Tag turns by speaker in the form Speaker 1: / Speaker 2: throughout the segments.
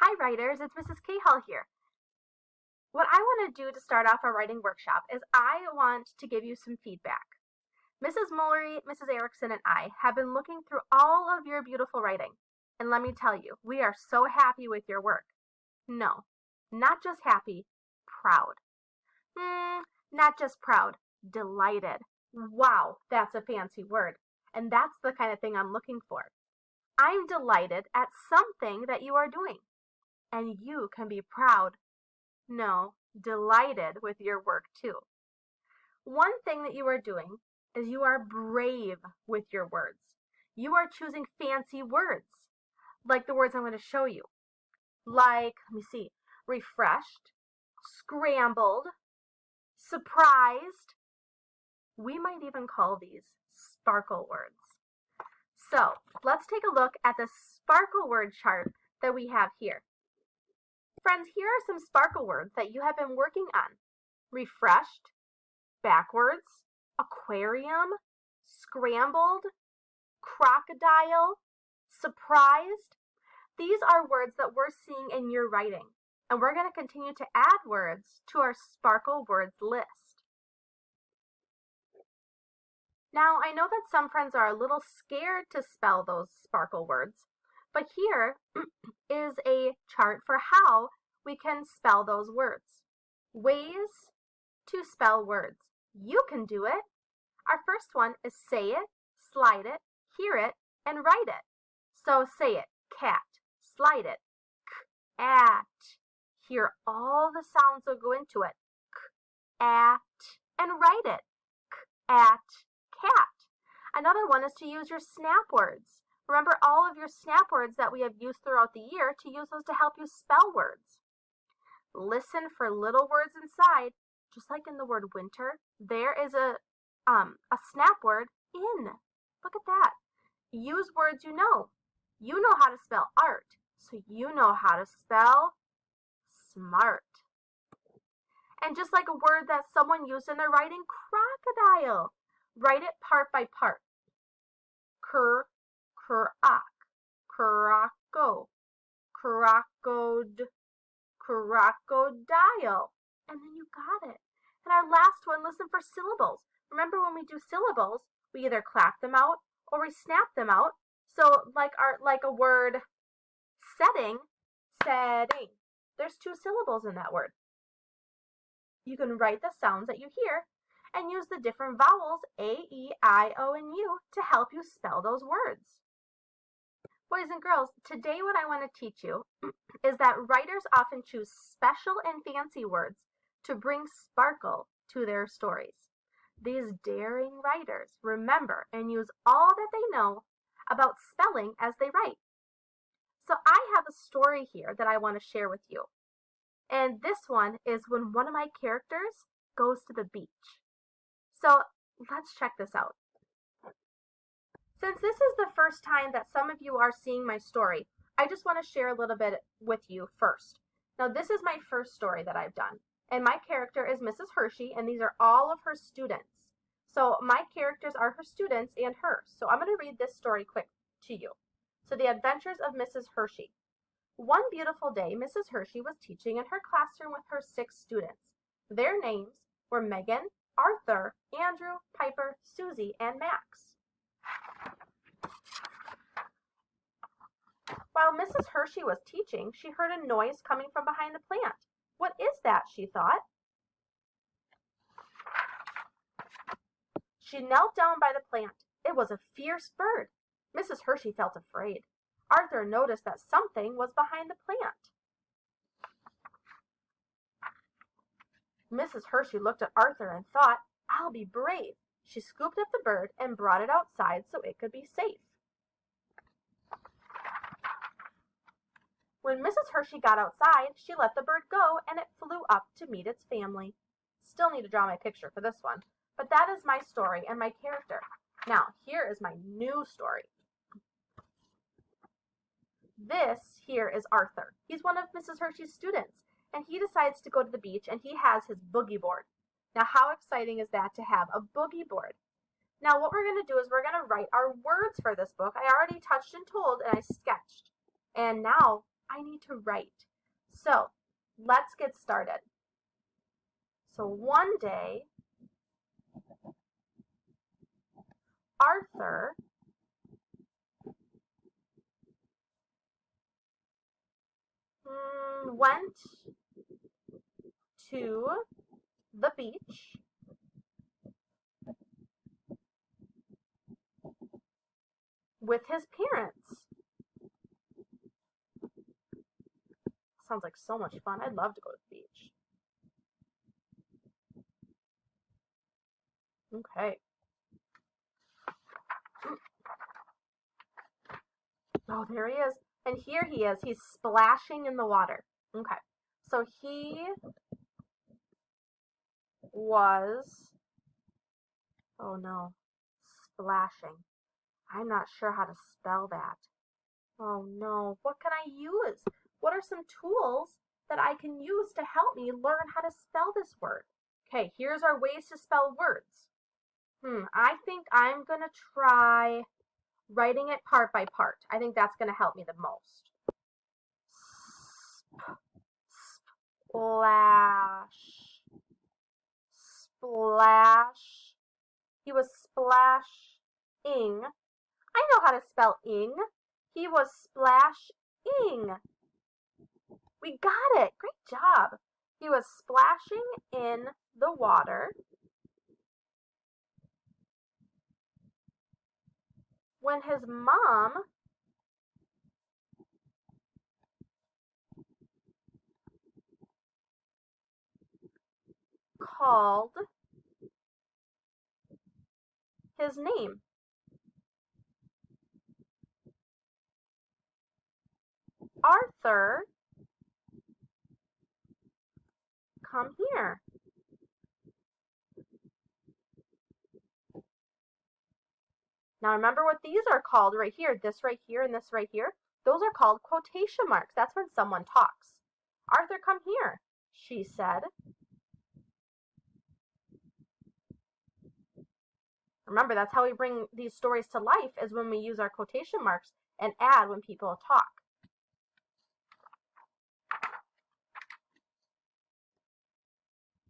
Speaker 1: Hi writers, it's Mrs. Cahill here. What I want to do to start off our writing workshop is I want to give you some feedback. Mrs. Mullery, Mrs. Erickson, and I have been looking through all of your beautiful writing. And let me tell you, we are so happy with your work. No, not just happy, proud. Not just proud, delighted. Wow, that's a fancy word. And that's the kind of thing I'm looking for. I'm delighted at something that you are doing. And you can be proud, no, delighted with your work too. One thing that you are doing is you are brave with your words. You are choosing fancy words, like the words I'm going to show you. Like, let me see, refreshed, scrambled, surprised. We might even call these sparkle words. So let's take a look at the sparkle word chart that we have here. Friends, here are some sparkle words that you have been working on. Refreshed, backwards, aquarium, scrambled, crocodile, surprised. These are words that we're seeing in your writing, and we're going to continue to add words to our sparkle words list. Now, I know that some friends are a little scared to spell those sparkle words, but here is a chart for how we can spell those words. Ways to spell words. You can do it. Our first one is say it, slide it, hear it, and write it. So say it, cat, slide it, k-at. Hear all the sounds that go into it, k-at, and write it, k-at, cat. Another one is to use your snap words. Remember all of your snap words that we have used throughout the year to use those to help you spell words. Listen for little words inside, just like in the word winter. There is a snap word, in. Look at that. Use words you know. You know how to spell art, so you know how to spell smart. And just like a word that someone used in their writing, crocodile. Write it part by part. Crack, croco, crocod, crocodile. And then you got it. And our last one, listen for syllables. Remember when we do syllables, we either clap them out or we snap them out. So like a word setting, setting. There's two syllables in that word. You can write the sounds that you hear and use the different vowels A, E, I, O, and U to help you spell those words. Boys and girls, today what I want to teach you is that writers often choose special and fancy words to bring sparkle to their stories. These daring writers remember and use all that they know about spelling as they write. So I have a story here that I want to share with you. And this one is when one of my characters goes to the beach. So let's check this out. Since this is the first time that some of you are seeing my story, I just want to share a little bit with you first. Now this is my first story that I've done. And my character is Mrs. Hershey, and these are all of her students. So my characters are her students and her. So I'm going to read this story quick to you. So The Adventures of Mrs. Hershey. One beautiful day, Mrs. Hershey was teaching in her classroom with her 6 students. Their names were Megan, Arthur, Andrew, Piper, Susie, and Max. While Mrs. Hershey was teaching, she heard a noise coming from behind the plant. What is that? She thought. She knelt down by the plant. It was a fierce bird. Mrs. Hershey felt afraid. Arthur noticed that something was behind the plant. Mrs. Hershey looked at Arthur and thought, I'll be brave. She scooped up the bird and brought it outside so it could be safe. When Mrs. Hershey got outside, she let the bird go and it flew up to meet its family. Still need to draw my picture for this one, but that is my story and my character. Now, here is my new story. This here is Arthur. He's one of Mrs. Hershey's students, and he decides to go to the beach, and he has his boogie board. Now, how exciting is that to have a boogie board? Now, what we're going to do is we're going to write our words for this book. I already touched and told, and I sketched. And now I need to write. So let's get started. So one day, Arthur went to the beach with his parents. Sounds like so much fun. I'd love to go to the beach. Okay. Oh, there he is. And here he is. He's splashing in the water. Okay. So he was, oh no, splashing. I'm not sure how to spell that. Oh no, what can I use? What are some tools that I can use to help me learn how to spell this word? Okay, here's our ways to spell words. I think I'm going to try writing it part by part. I think that's going to help me the most. Splash. Splash. He was splashing. I know how to spell ing. He was splashing. We got it. Great job. He was splashing in the water when his mom called his name. Arthur, come here. Now remember what these are called right here. This right here and this right here. Those are called quotation marks. That's when someone talks. Arthur, come here, she said. Remember, that's how we bring these stories to life, is when we use our quotation marks and add when people talk.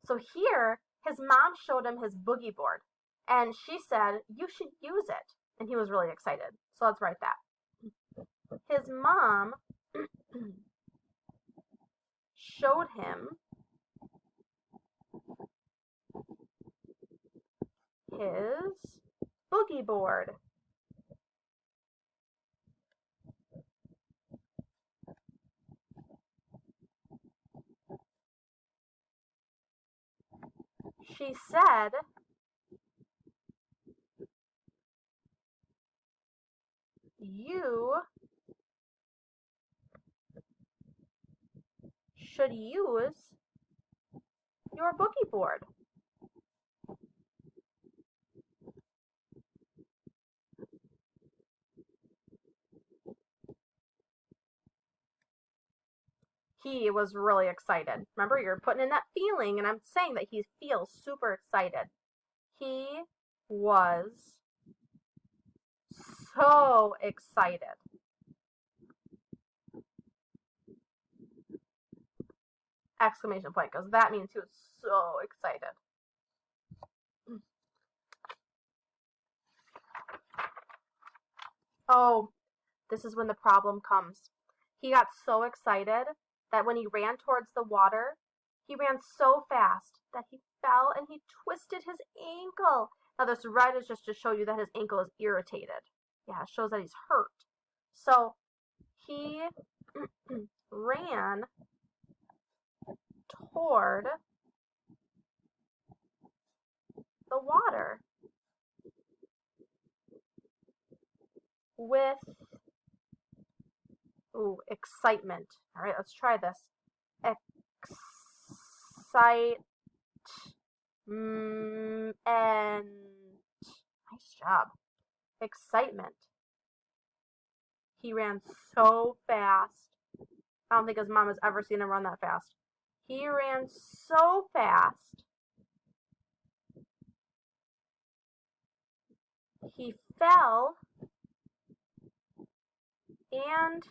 Speaker 1: So here, his mom showed him his boogie board, and she said, you should use it. And he was really excited. So let's write that. His mom showed him his boogie board. She said, you should use your boogie board. He was really excited. Remember, you're putting in that feeling, and I'm saying that he feels super excited. He was so excited. Exclamation point, because that means he was so excited. Oh, this is when the problem comes. He got so excited that when he ran towards the water, he ran so fast that he fell and he twisted his ankle. Now this red is just to show you that his ankle is irritated. Yeah, it shows that he's hurt. So he ran toward the water with excitement. All right, let's try this. Excite and nice job. Excitement. He ran so fast. I don't think his mom has ever seen him run that fast. He ran so fast. He fell and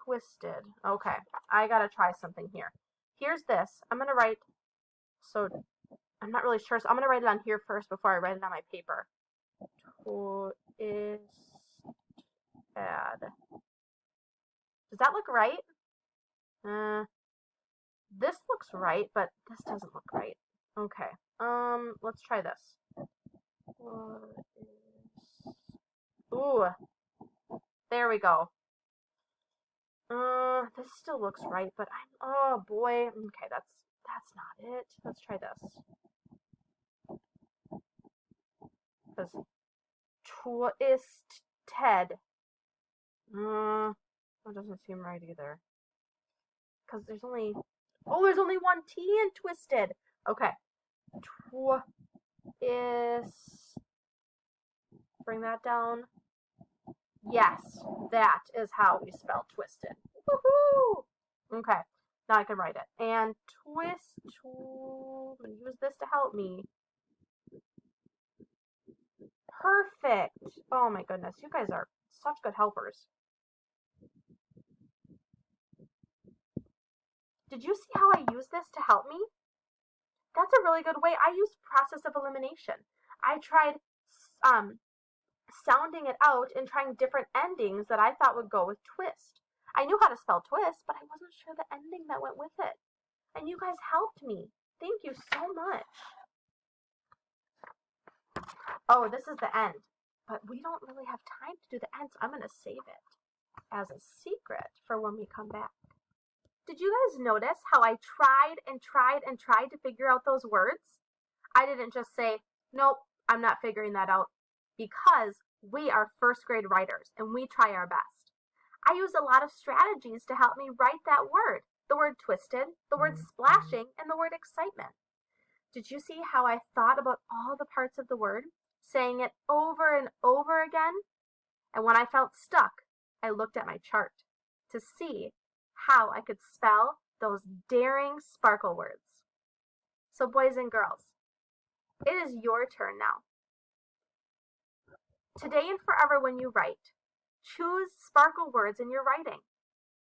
Speaker 1: twisted. Okay, I gotta try something here. Here's this. I'm gonna write, so I'm not really sure, so I'm gonna write it on here first before I write it on my paper. Twisted. Does that look right? This looks right, but this doesn't look right. Okay. Let's try this. Ooh, there we go. This still looks right, but oh boy. Okay, that's not it. Let's try this. Because twisted. That doesn't seem right either. Because there's only one T in twisted. Okay. Bring that down. Yes, that is how we spell twisted. Woohoo! Okay, now I can write it. And use this to help me. Perfect. Oh my goodness, you guys are such good helpers. Did you see how I use this to help me? That's a really good way. I used process of elimination. I tried sounding it out and trying different endings that I thought would go with twist. I knew how to spell twist, but I wasn't sure the ending that went with it. And you guys helped me. Thank you so much. Oh, this is the end. But we don't really have time to do the end, so I'm going to save it as a secret for when we come back. Did you guys notice how I tried and tried and tried to figure out those words? I didn't just say, nope, I'm not figuring that out, because we are first grade writers and we try our best. I used a lot of strategies to help me write that word, the word twisted, the word splashing, and the word excitement. Did you see how I thought about all the parts of the word, saying it over and over again? And when I felt stuck, I looked at my chart to see how I could spell those daring sparkle words. So boys and girls, it is your turn now. Today and forever when you write, choose sparkle words in your writing.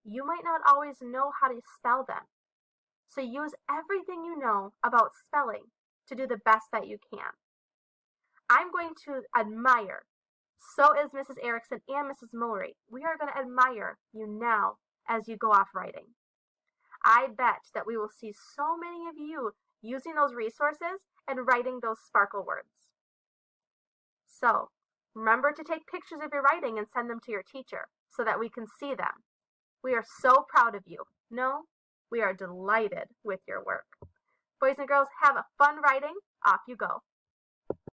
Speaker 1: You might not always know how to spell them, so use everything you know about spelling to do the best that you can. I'm going to admire, so is Mrs. Erickson and Mrs. Mullery. We are going to admire you now as you go off writing. I bet that we will see so many of you using those resources and writing those sparkle words. So, remember to take pictures of your writing and send them to your teacher so that we can see them. We are so proud of you. No, we are delighted with your work. Boys and girls, have a fun writing. Off you go.